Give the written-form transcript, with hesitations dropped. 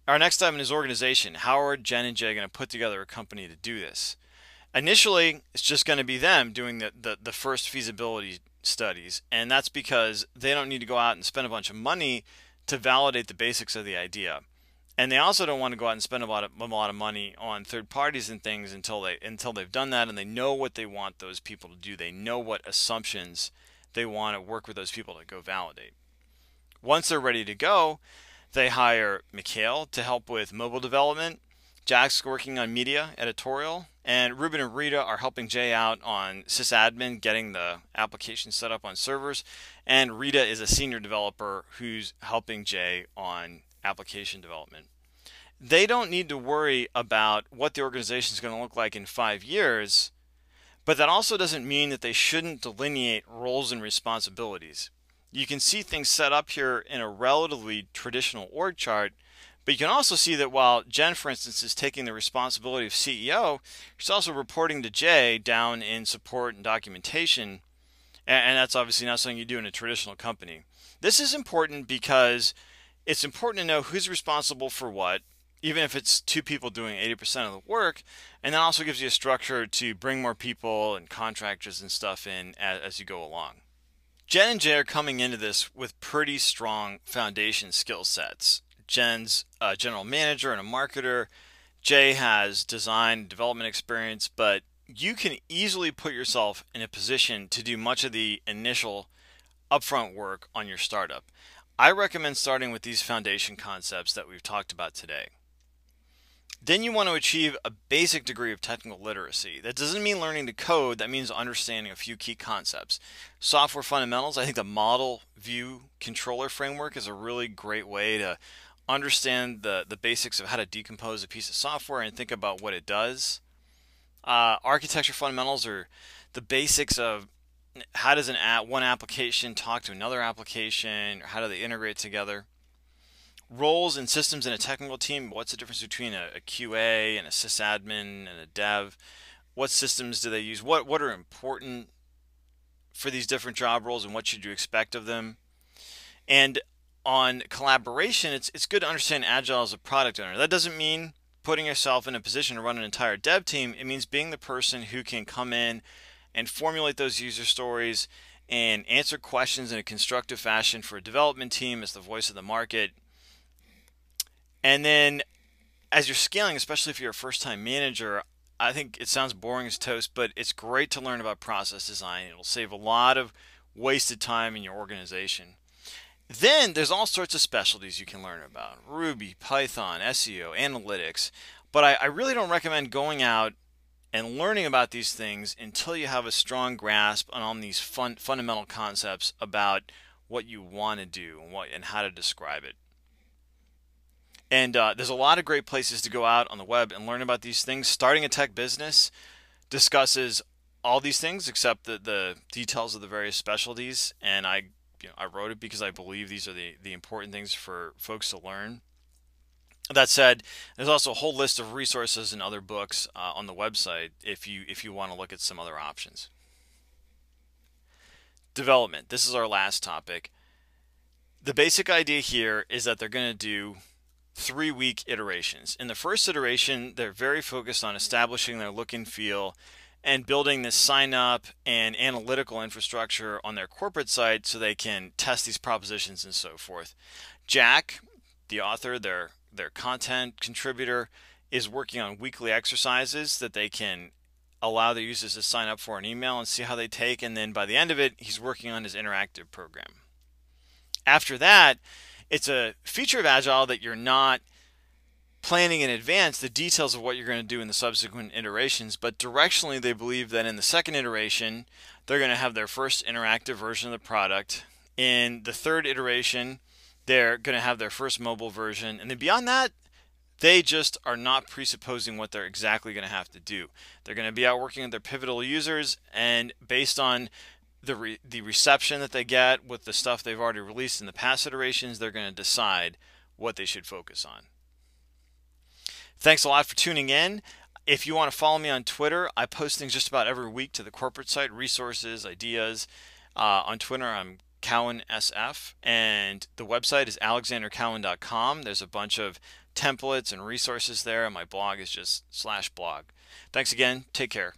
Our next step in his organization, how are Jen and Jay going to put together a company to do this? Initially, it's just going to be them doing the first feasibility studies, and that's because they don't need to go out and spend a bunch of money to validate the basics of the idea. And they also don't want to go out and spend a lot of money on third parties and things until they've done that and they know what they want those people to do. They know what assumptions they want to work with those people to go validate. Once they're ready to go, they hire Mikhail to help with mobile development. Jack's working on media editorial, and Ruben and Rita are helping Jay out on sysadmin, getting the application set up on servers. And Rita is a senior developer who's helping Jay on application development. They don't need to worry about what the organization is going to look like in 5 years, but that also doesn't mean that they shouldn't delineate roles and responsibilities. You can see things set up here in a relatively traditional org chart, but you can also see that while Jen, for instance, is taking the responsibility of CEO, she's also reporting to Jay down in support and documentation, and that's obviously not something you do in a traditional company. This is important because it's important to know who's responsible for what, even if it's two people doing 80% of the work, and that also gives you a structure to bring more people and contractors and stuff in as you go along. Jen and Jay are coming into this with pretty strong foundation skill sets. Jen's a general manager and a marketer. Jay has design and development experience, but you can easily put yourself in a position to do much of the initial upfront work on your startup. I recommend starting with these foundation concepts that we've talked about today. Then you want to achieve a basic degree of technical literacy. That doesn't mean learning to code, that means understanding a few key concepts. Software fundamentals, I think the model view controller framework is a really great way to understand the basics of how to decompose a piece of software and think about what it does. Architecture fundamentals are the basics of how does one application talk to another application, or how do they integrate together. Roles and systems in a technical team, what's the difference between a QA and a sysadmin and a dev? What systems do they use? What are important for these different job roles and what should you expect of them? And on collaboration, it's good to understand Agile as a product owner. That doesn't mean putting yourself in a position to run an entire dev team. It means being the person who can come in and formulate those user stories and answer questions in a constructive fashion for a development team as the voice of the market. And then as you're scaling, especially if you're a first-time manager, I think it sounds boring as toast, but it's great to learn about process design. It'll save a lot of wasted time in your organization. Then there's all sorts of specialties you can learn about: Ruby, Python, SEO, analytics. But I really don't recommend going out and learning about these things until you have a strong grasp on these fundamental concepts about what you want to do and how to describe it. And there's a lot of great places to go out on the web and learn about these things. Starting a Tech Business discusses all these things except the details of the various specialties. And I wrote it because I believe these are the important things for folks to learn. That said, there's also a whole list of resources and other books on the website if you want to look at some other options. Development. This is our last topic. The basic idea here is that they're going to do 3-week iterations. In the first iteration, they're very focused on establishing their look and feel and building this sign up and analytical infrastructure on their corporate site so they can test these propositions and so forth. Jack, the author, their content contributor, is working on weekly exercises that they can allow their users to sign up for an email and see how they take, and then by the end of it, he's working on his interactive program. After that, it's a feature of Agile that you're not planning in advance the details of what you're going to do in the subsequent iterations, but directionally they believe that in the second iteration they're going to have their first interactive version of the product. In the third iteration they're going to have their first mobile version, and then beyond that they just are not presupposing what they're exactly going to have to do. They're going to be out working with their pivotal users, and based on the reception that they get with the stuff they've already released in the past iterations, they're going to decide what they should focus on. Thanks a lot for tuning in. If you want to follow me on Twitter, I post things just about every week to the corporate site, resources, ideas. On Twitter, I'm Cowan SF, and the website is alexandercowan.com. There's a bunch of templates and resources there, and my blog is just /blog. Thanks again. Take care.